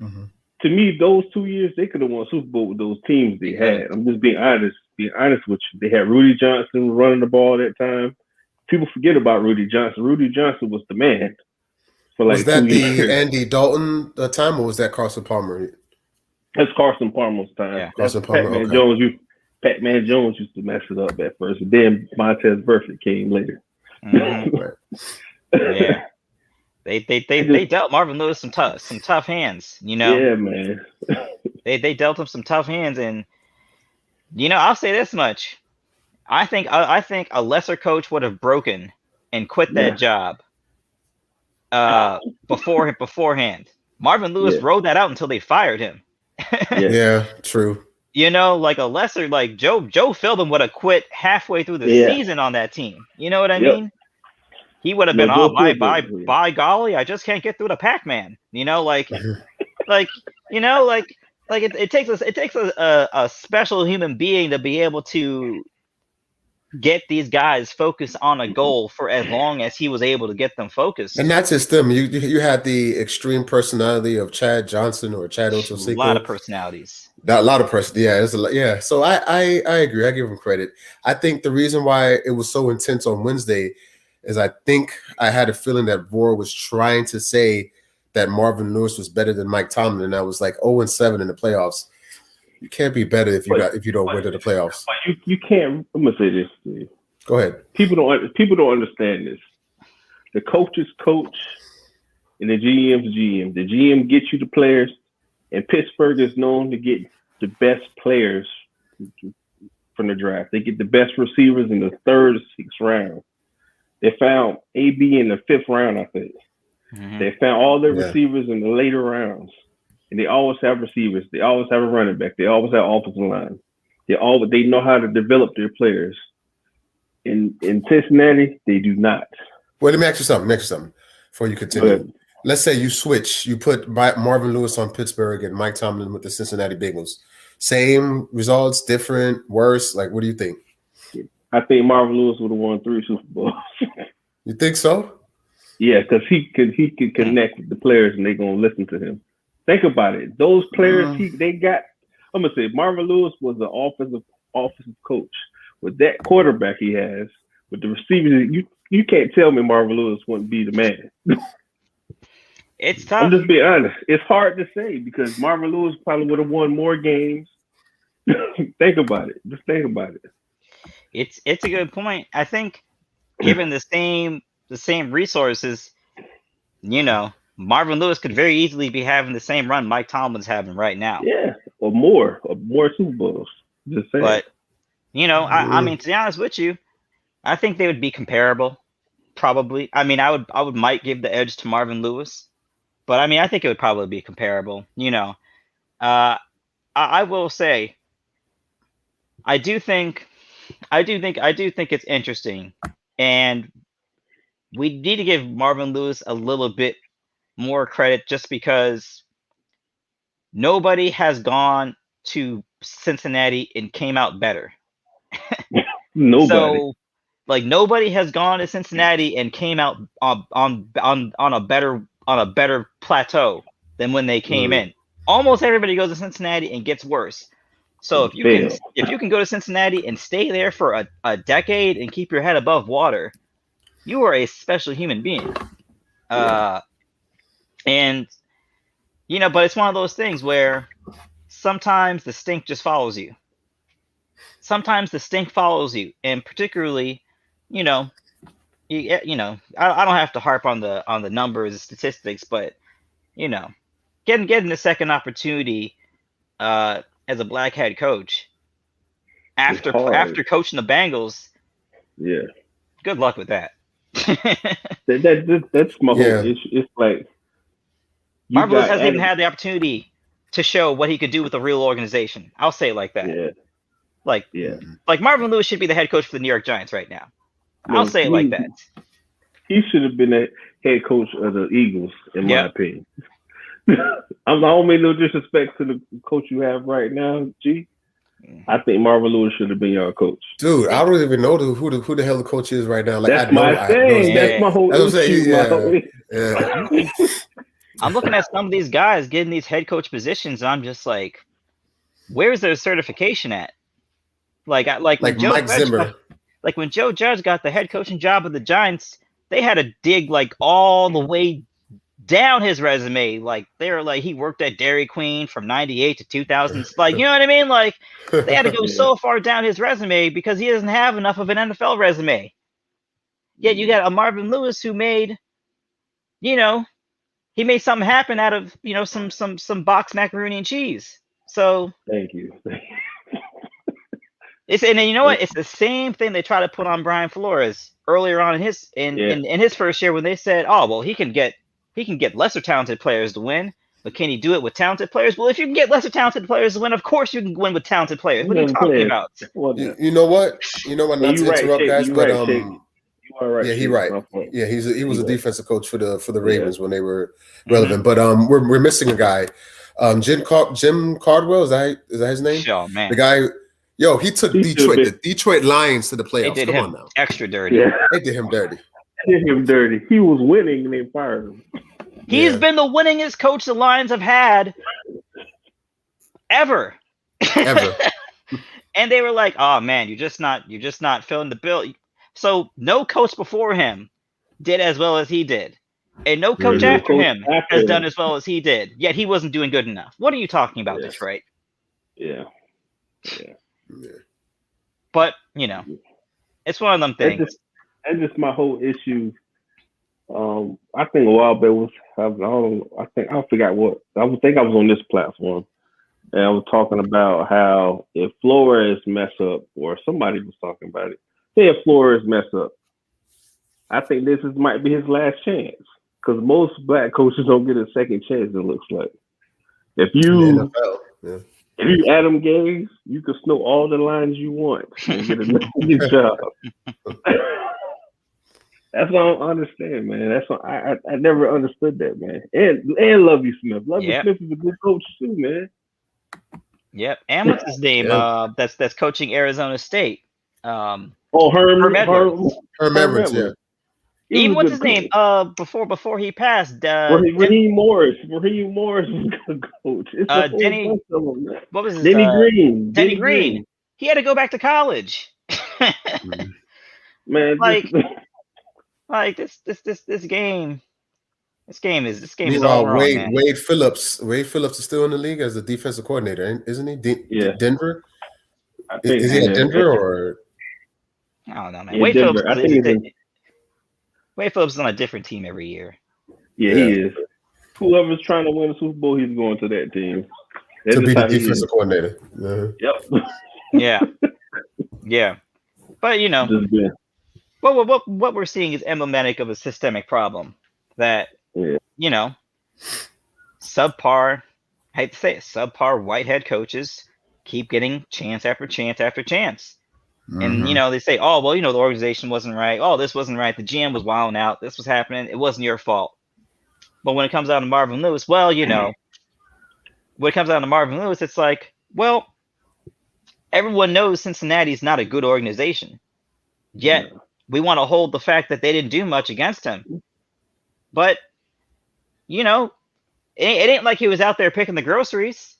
To me, those 2 years they could have won a Super Bowl with those teams they had. I'm just being honest with you. They had Rudy Johnson running the ball at that time. People forget about Rudy Johnson. Rudy Johnson was the man for like 2 years. Was that the Andy Dalton time, or was that Carson Palmer? That's Carson Palmer's time. Yeah. Carson Palmer. Pac-Man Jones used to mess it up at first, and then Vontez Burfict came later. Yeah. They dealt Marvin Lewis some tough hands, you know. Yeah, man. they dealt him some tough hands, and I'll say this much: I think a lesser coach would have broken and quit that job beforehand. Marvin Lewis rode that out until they fired him. Yeah, true. Like a lesser, like Joe Philbin would have quit halfway through the season on that team. You know what I mean? He would have been, by golly, I just can't get through the Pac-Man. It takes a special human being to be able to get these guys focused on a goal for as long as he was able to get them focused. And not just them. You had the extreme personality of Chad Johnson or Chad Ochocinco. A lot of personalities. A lot of yeah. So I agree. I give him credit. I think the reason why it was so intense on Wednesday is I think I had a feeling that Vore was trying to say that Marvin Lewis was better than Mike Tomlin, and I was like 0-7 in the playoffs. You can't be better if you don't win to the playoffs. You can't. I'm gonna say this to you. Go ahead. People don't understand this. The coaches coach, and the GM's GM. The GM gets you the players, and Pittsburgh is known to get the best players from the draft. They get the best receivers in the 3rd or 6th round. They found AB in the 5th round, I think. They found all their receivers in the later rounds. And they always have receivers. They always have a running back. They always have offensive line. They know how to develop their players. In Cincinnati, they do not. Well, let me ask you something before you continue. Let's say you switch. You put Marvin Lewis on Pittsburgh and Mike Tomlin with the Cincinnati Bengals. Same results, different, worse? Like, what do you think? I think Marvin Lewis would have won 3 Super Bowls. You think so? Yeah, because he could connect with the players and they're gonna listen to him. Think about it. Those players they got. I'm gonna say Marvin Lewis was an offensive coach. With that quarterback he has, with the receivers, you can't tell me Marvin Lewis wouldn't be the man. It's tough. I'm just being honest. It's hard to say because Marvin Lewis probably would have won more games. Think about it. Just think about it. It's a good point. I think given the same resources, Marvin Lewis could very easily be having the same run Mike Tomlin's having right now. Yeah, or more Super Bowls. Just saying. But I mean, to be honest with you, I think they would be comparable. Probably. I mean, I would might give the edge to Marvin Lewis, but I mean, I think it would probably be comparable. I will say, I do think it's interesting, and we need to give Marvin Lewis a little bit more credit just because nobody has gone to Cincinnati and came out better. Nobody. So, like, nobody has gone to Cincinnati and came out on a better plateau than when they came in. Almost everybody goes to Cincinnati and gets worse. So if you can go to Cincinnati and stay there for a decade and keep your head above water, you are a special human being. And but it's one of those things where sometimes the stink just follows you. Sometimes the stink follows you, and particularly, I don't have to harp on the numbers and statistics, but getting the second opportunity as a black head coach after coaching the Bengals. Yeah. Good luck with that. That's my whole issue. It's like Marvin Lewis hasn't even had the opportunity to show what he could do with a real organization. I'll say it like that. Yeah. Like Marvin Lewis should be the head coach for the New York Giants right now. I'll say it like that. He should have been the head coach of the Eagles, in my opinion. I don't mean no disrespect to the coach you have right now, G. I think Marvin Lewis should have been your coach. Dude, I don't even know who the hell the coach is right now. Like, that's my thing. That's my whole issue. Yeah. I'm looking at some of these guys getting these head coach positions, and I'm just like, where's their certification at? Like Mike Zimmer. Like when Joe Judge got the head coaching job of the Giants, they had to dig like all the way down his resume. Like they were like, he worked at Dairy Queen from 98 to 2000. Like, you know what I mean? Like they had to go so far down his resume because he doesn't have enough of an NFL resume. Yet you got a Marvin Lewis who made, he made something happen out of, some box macaroni and cheese. So thank you. And then you know what? It's the same thing they try to put on Brian Flores earlier on in his first year when they said, "Oh, well, he can get lesser talented players to win, but can he do it with talented players?" Well, if you can get lesser talented players to win, of course you can win with talented players. What are you talking about? You know what? Not to interrupt, guys, but right, yeah, he's right. Yeah, he was a defensive coach for the Ravens when they were relevant. But we're missing a guy, Jim Cardwell. Is that his name? Oh man, the guy. Yo, he took the Detroit Lions to the playoffs. They did him extra dirty. Yeah. They did him dirty. He was winning and they fired him. He's been the winningest coach the Lions have had ever. And they were like, "Oh man, you're just not filling the bill." So no coach before him did as well as he did, and no coach after him has done as well as he did. Yet he wasn't doing good enough. What are you talking about, Detroit? Yeah. But it's one of them things. That's just my whole issue. I think a while back I forgot what I was on this platform, and I was talking about how if Flores mess up, or somebody was talking about it. Say if Flores mess up, I think this might be his last chance because most black coaches don't get a second chance. It looks like if you. If you Adam Gase, you can snow all the lines you want and get another job. That's what I don't understand, man. That's what I never understood that, man. And Lovie Smith. Lovie Smith is a good coach too, man. Yep. And what's his name? That's coaching Arizona State. Herm Edwards. Yeah. Even what's his name? Before he passed, Raheem Morris. Raheem Morris was a coach. It's a whole Denny. bunch of them. Man. What was his? Denny Green. Denny Green. He had to go back to college. Man, like this game. This game is all wrong, man. Wade Phillips is still in the league as a defensive coordinator, isn't he? Denver. I think is he at Denver or? I don't know, man. Wade Phillips is on a different team every year. Yeah, he is. Whoever's trying to win the Super Bowl, he's going to that team. To be the defensive coordinator. Yep. Yeah. But what we're seeing is emblematic of a systemic problem that subpar. I hate to say it, subpar white head coaches keep getting chance after chance after chance. And they say, oh well, the organization wasn't right. Oh, this wasn't right. The GM was wilding out. This was happening. It wasn't your fault. But when it comes out of Marvin Lewis, well, when it comes out of Marvin Lewis, it's like, well, everyone knows Cincinnati's not a good organization. Yet we want to hold the fact that they didn't do much against him. But it ain't like he was out there picking the groceries.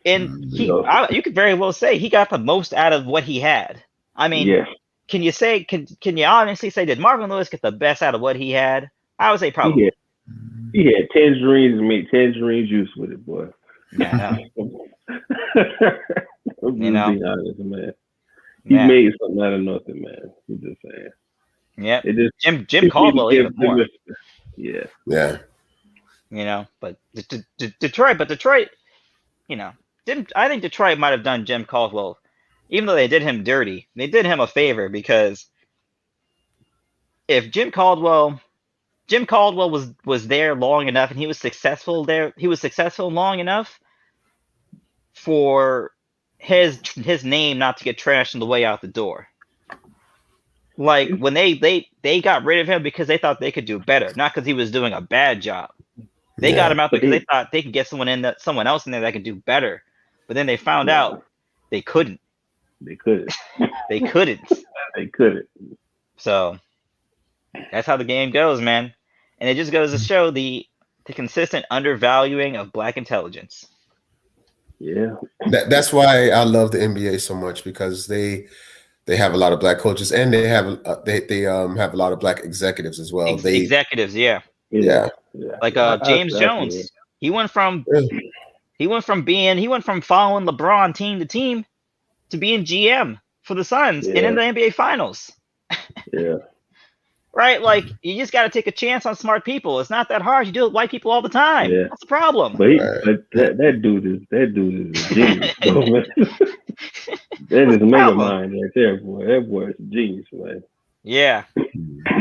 And you could very well say he got the most out of what he had. I mean, can you honestly say, did Marvin Lewis get the best out of what he had? I would say probably. He had tangerines and made tangerine juice with it, boy. Yeah. Be honest, man. He made something out of nothing, man. I'm just saying. Yeah. Jim Caldwell even more. Yeah. But Detroit, I think Detroit might have done Jim Caldwell, even though they did him dirty. They did him a favor because if Jim Caldwell was there long enough and he was successful there, he was successful long enough for his name not to get trashed on the way out the door. Like when they got rid of him because they thought they could do better, not because he was doing a bad job. They got him out because they thought they could get someone else in there that could do better. But then they found out they couldn't. They couldn't. They couldn't. They couldn't. So that's how the game goes, man. And it just goes to show the consistent undervaluing of black intelligence. Yeah. That's why I love the NBA so much, because they have a lot of black coaches and they have a lot of black executives as well. Executives, yeah. Like James Jones. He went from following LeBron team to team to being GM for the Suns and in the NBA Finals. Yeah. Right? Like, you just got to take a chance on smart people. It's not that hard. You do it with white people all the time. Yeah. What's the problem? But that dude is a genius, bro, man. That is mega mind right there, boy. That boy is a genius, man. Yeah.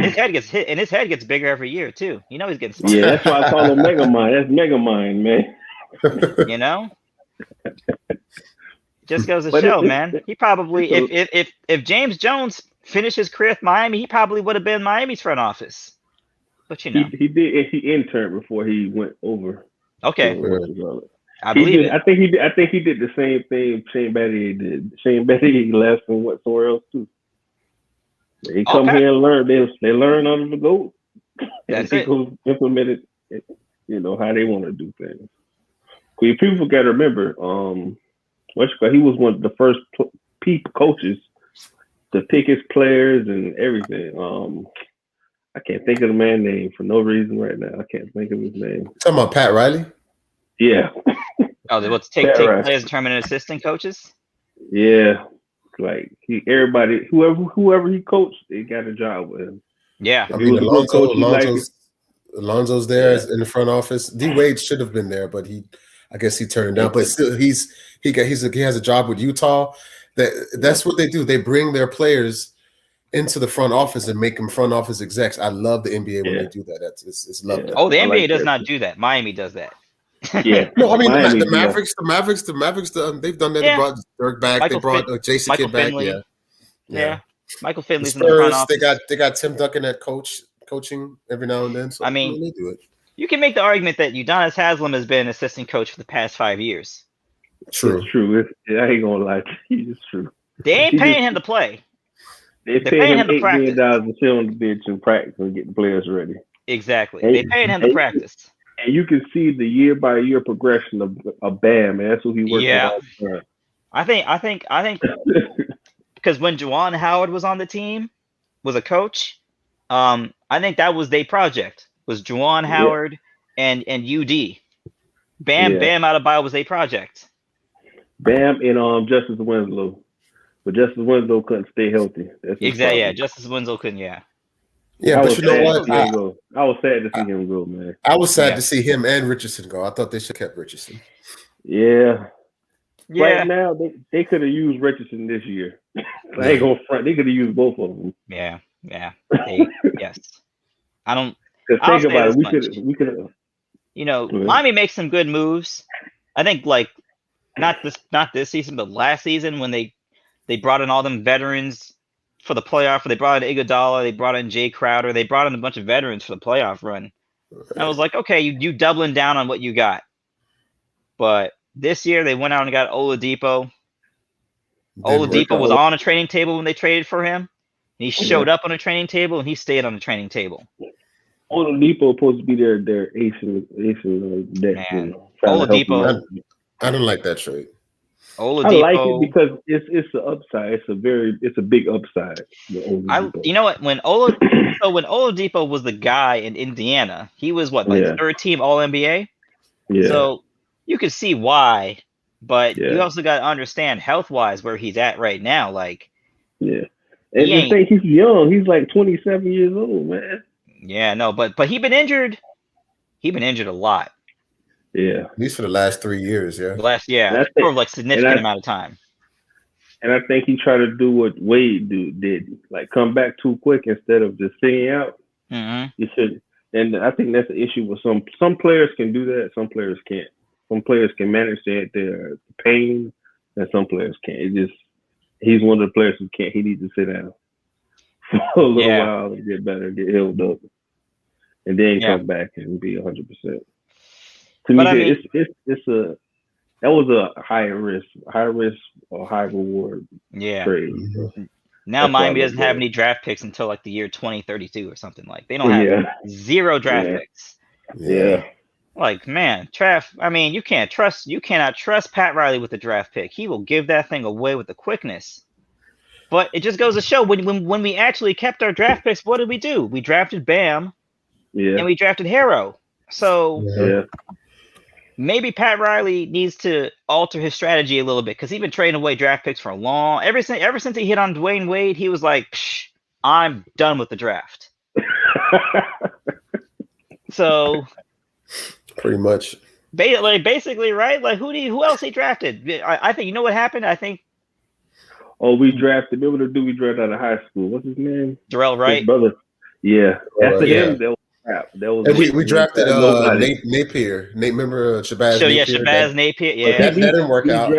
His head gets hit, and his head gets bigger every year, too. He's getting smarter. Yeah, that's why I call him Mega Mind. That's Mega Mind, man. Just goes to show, man. He probably, if James Jones finished his career with Miami, he probably would have been Miami's front office. But he interned before he went over. Okay, I believe it. I think he did the same thing Shane Battier did. Shane Battier left and went somewhere else too. They come here and learn. They learn under the GOAT. That's people implement it. How they want to do things. People got to remember, he was one of the first coaches to pick his players and everything. I can't think of the man's name for no reason right now. I can't think of his name. Talking about Pat Riley? Yeah. Oh, they want to take players and turn them into assistant coaches? Yeah. Like whoever he coached, they got a job with him. Yeah. I mean, Alonzo's there in the front office. D Wade should have been there, but I guess he turned down. But still, he has a job with Utah. That's what they do. They bring their players into the front office and make them front office execs. I love the NBA when they do that. It's lovely. Oh, the NBA does not do that. Miami does that. Yeah. No, I mean the Mavericks. They've done that. They brought Dirk back. They brought Jason Kidd back. Yeah. Michael Finley's in the front office. They got Tim Duncan at coaching every now and then. So I mean, they do it. You can make the argument that Udonis Haslem has been assistant coach for the past 5 years. True. It's true. I ain't gonna lie to you. It's true. They ain't paying him to play. They They're paid paying him him to $8 million practice. to sit on the bench and practice and get the players ready. Exactly. And, They paying him to practice. And you can see the year by year progression of Bam, and that's who he worked with Yeah. all the time. I think because when Juwan Howard was on the team, was a coach, I think that was their project. Was Juwan Howard and UD. Bam Adebayo was a project. Bam and Justice Winslow. But Justice Winslow couldn't stay healthy. That's Exactly, yeah. Justice Winslow couldn't, Yeah, but you know what? I was sad to see him go, man. I was sad to see him and Richardson go. I thought they should have kept Richardson. Yeah. Right now, they could have used Richardson this year. I ain't gonna front. They could have used both of them. Yeah. Yes. I don't. Think about it. We could have. You know, Miami makes some good moves. I think not this season, but last season when they brought in all them veterans for the playoff. They brought in Iguodala, they brought in Jay Crowder, they brought in a bunch of veterans for the playoff run. And I was like, okay, you doubling down on what you got. But this year they went out and got Oladipo. Oladipo was on a training table when they traded for him. He showed up on a training table and he stayed on the training table. Oladipo supposed to be their ace in deck. Oladipo. I don't like that trade. Oladipo, I like it because it's an upside. It's a big upside. You know what? When Oladipo was the guy in Indiana, he was third team All NBA. Yeah. So you could see why, but you also got to understand health wise where he's at right now. And just think he's young. He's like 27 years old, man. Yeah, no, but he's been injured. He's been injured a lot. Yeah, at least for the last 3 years. Yeah, for significant amount of time. And I think he tried to do what Wade did, like come back too quick instead of just sitting out. Mm-hmm. You should, and I think that's the issue with some players can do that, some players can't. Some players can manage their pain, and some players can't. He's one of the players who can't. He needs to sit down for a little while and get better, get healed up, and then come back and be 100%. To me, that was a high risk or high reward trade. Mm-hmm. Now Miami doesn't have any draft picks until like the year 2032 or something. Like they don't have 0 draft picks. Yeah. Like, man, you cannot trust Pat Riley with the draft pick. He will give that thing away with the quickness. But it just goes to show when we actually kept our draft picks, what did we do? We drafted Bam, and we drafted Harrow. So maybe Pat Riley needs to alter his strategy a little bit because he's been trading away draft picks for a long. Ever since he hit on Dwayne Wade, he was like, "I'm done with the draft." So, pretty much, basically, right? Like, who else he drafted? I think you know what happened. I think. Oh, we drafted. Remember the dude we drafted out of high school? What's his name? Darrell Wright. His brother. Yeah, that's him. That was crap. That was. And we drafted Nate Napier. Remember Shabazz Napier? Shabazz Napier. Yeah, that didn't work out.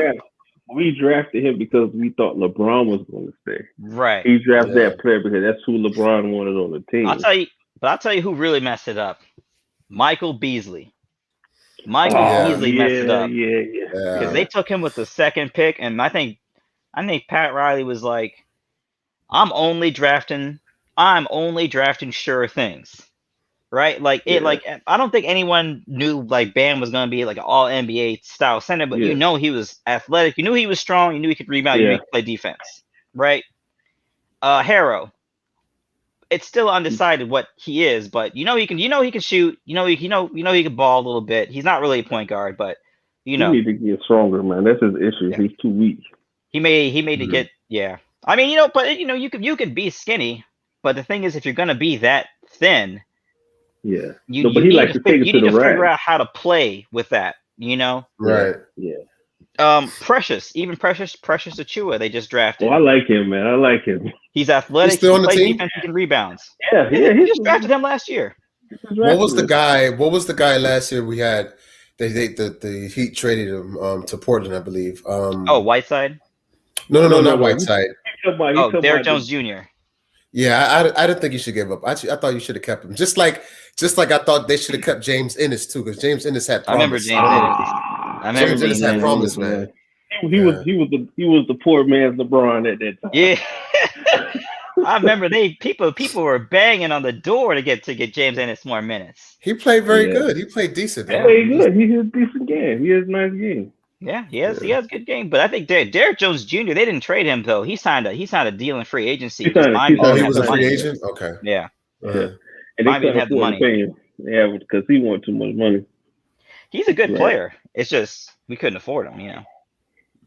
We drafted him because we thought LeBron was going to stay. Right. He drafted that player because that's who LeBron wanted on the team. I'll tell you who really messed it up. Michael Beasley. Beasley messed it up. Yeah. Because they took him with the second pick, and I think Pat Riley was like, I'm only drafting sure things. Right? I don't think anyone knew like Bam was gonna be like an all NBA style center, but you know he was athletic, you knew he was strong, you knew he could rebound, you knew he could play defense. Right? Harrow. It's still undecided what he is, but he can shoot, he can ball a little bit. He's not really a point guard, but he need to get stronger, man. That's his issue. He's too weak. He made to get I mean, but you could be skinny, but the thing is, if you're gonna be that thin, you need to figure out how to play with that. Right? Yeah. Precious Achua, they just drafted. Oh, I like him, man. I like him. He's athletic. He's still on the team. Defense, he can rebounds. Yeah. He just drafted him last year. What was the guy last year we had? The Heat traded him to Portland, I believe. Whiteside. No, not Whiteside. Derrick Jones Jr. Yeah, I didn't think you should give up. I thought you should have kept him. Just like I thought they should have kept James Ennis too, because James Ennis had promise. I remember James Ennis had promise, man. He was the poor man's LeBron at that time. Yeah. I remember people were banging on the door to get James Ennis more minutes. He played very good. He played decent. He played good. He had a decent game. He has a nice game. Yeah, he has a good game. But I think Derek Jones Jr. They didn't trade him though. He signed a deal in free agency. He was a free agent. Okay. Yeah. And they couldn't afford to pay him. Yeah, because he wanted too much money. He's a good player. It's just we couldn't afford him, you know.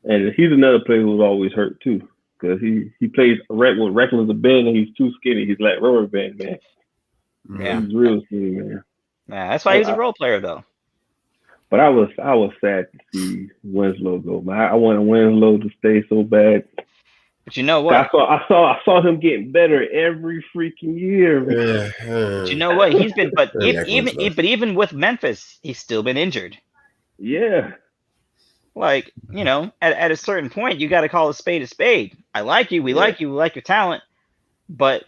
And he's another player who's always hurt too, because he plays with reckless abandon. He's too skinny. He's like rubber band man. Yeah, he's real skinny, man. Yeah, that's why he's a role player though. But I was sad to see Winslow go. Man, I wanted Winslow to stay so bad. But you know what? I saw him getting better every freaking year. But you know what? He's been, but even with Memphis, he's still been injured. Yeah. Like, you know, at a certain point, you got to call a spade a spade. I like you. We like you. We like your talent. But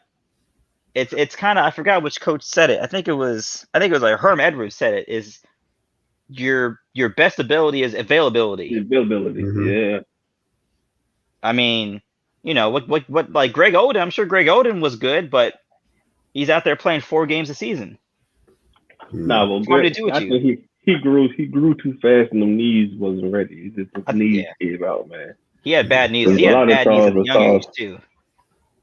it's kind of, I forgot which coach said it. I think it was like Herm Edwards said it, is your best ability is availability. Availability. Mm-hmm. Yeah. I mean, you know, what like Greg Oden, I'm sure Greg Oden was good, but he's out there playing 4 games a season. No, well, Greg, I think he grew too fast and the knees wasn't ready. His knees gave out, man. He had bad knees. He had bad knees at the young age too.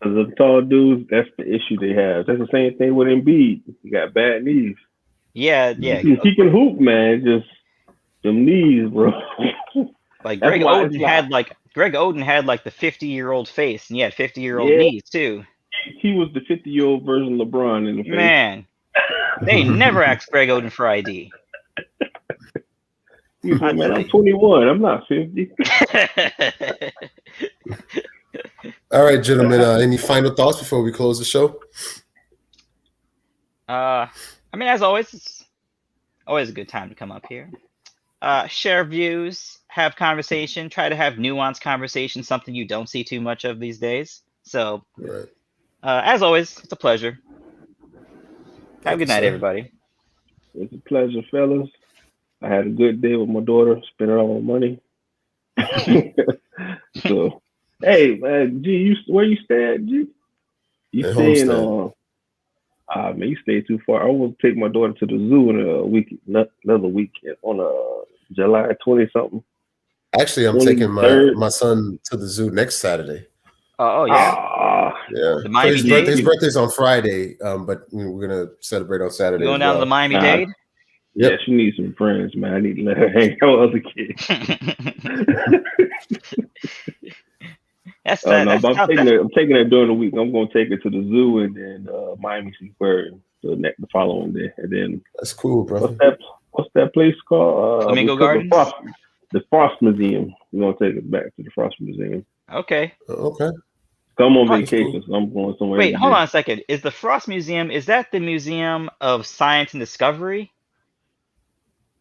As a tall dude, that's the issue they have. That's the same thing with Embiid. He got bad knees. Yeah. He can hoop, man. Just them knees, bro. Like Greg Oden had like the 50-year-old face, and he had 50-year-old knees too. He was the 50-year-old version of LeBron in the face. Man, they never asked Greg Oden for ID. He's like, man, I'm 21. I'm not 50. All right, gentlemen. Any final thoughts before we close the show? I mean, as always, it's always a good time to come up here. Share views, have conversation, try to have nuanced conversation, something you don't see too much of these days. So, as always, it's a pleasure. Have a good night, everybody. It's a pleasure, fellas. I had a good day with my daughter, spent all my money. So, hey, G, where you stay at, G? You staying on? Man, you stay too far. I want to take my daughter to the zoo in another weekend on July 20-something. Actually, I'm taking my son to the zoo next Saturday. Oh yeah. Yeah. His birthday's on Friday, but we're gonna celebrate on Saturday. You going down to the Miami-Dade? Yep. Yeah, she needs some friends, man. I need to let her hang out with other kids. I'm taking her during the week. I'm going to take her to the zoo and then Miami Seaquarium the following day. And then that's cool, bro. What's that place called? Flamingo Gardens? The Frost Museum. We're going to take it back to the Frost Museum. Okay. Come on vacation. Cool. So I'm going somewhere. Wait, hold on a second. Is the Frost Museum, is that the Museum of Science and Discovery?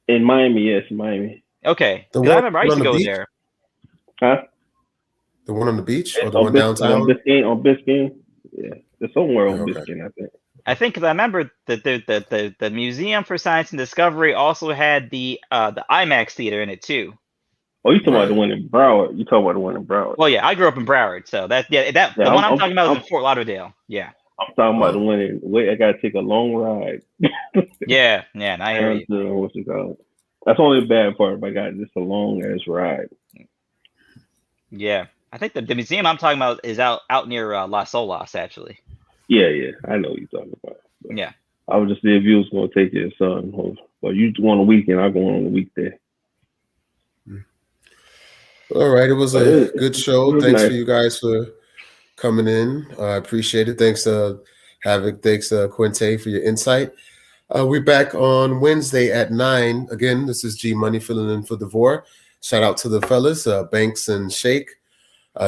In Miami, yes, Miami. Okay. I remember I used to go there. Huh? The one on the beach or the one downtown? On Biscayne. Yeah. There's somewhere on Biscayne, I think. I think because I remember that the Museum for Science and Discovery also had the IMAX theater in it too. Oh, you talking about the one in Broward? Well, yeah, I grew up in Broward, so the one I'm talking about is in Fort Lauderdale. Yeah. I'm talking about the one in I gotta take a long ride. yeah, I hear you. What's it called? That's only the bad part, but I got just a long ass ride. Yeah. I think the museum I'm talking about is out near Las Olas, actually. Yeah, I know what you're talking about. Yeah. I was just see if you was going to take your son. Well, you go on a weekend, I'll go on a weekday. All right. It was a good show. Thanks for you guys for coming in. I appreciate it. Thanks, Havoc. Thanks, Quinte, for your insight. We're back on Wednesday at 9. Again, this is G Money filling in for Devore. Shout out to the fellas, Banks and Shake.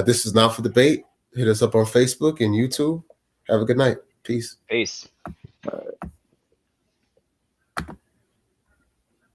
This is Not for Debate. Hit us up on Facebook and YouTube. Have a good night. Peace. Peace. All right.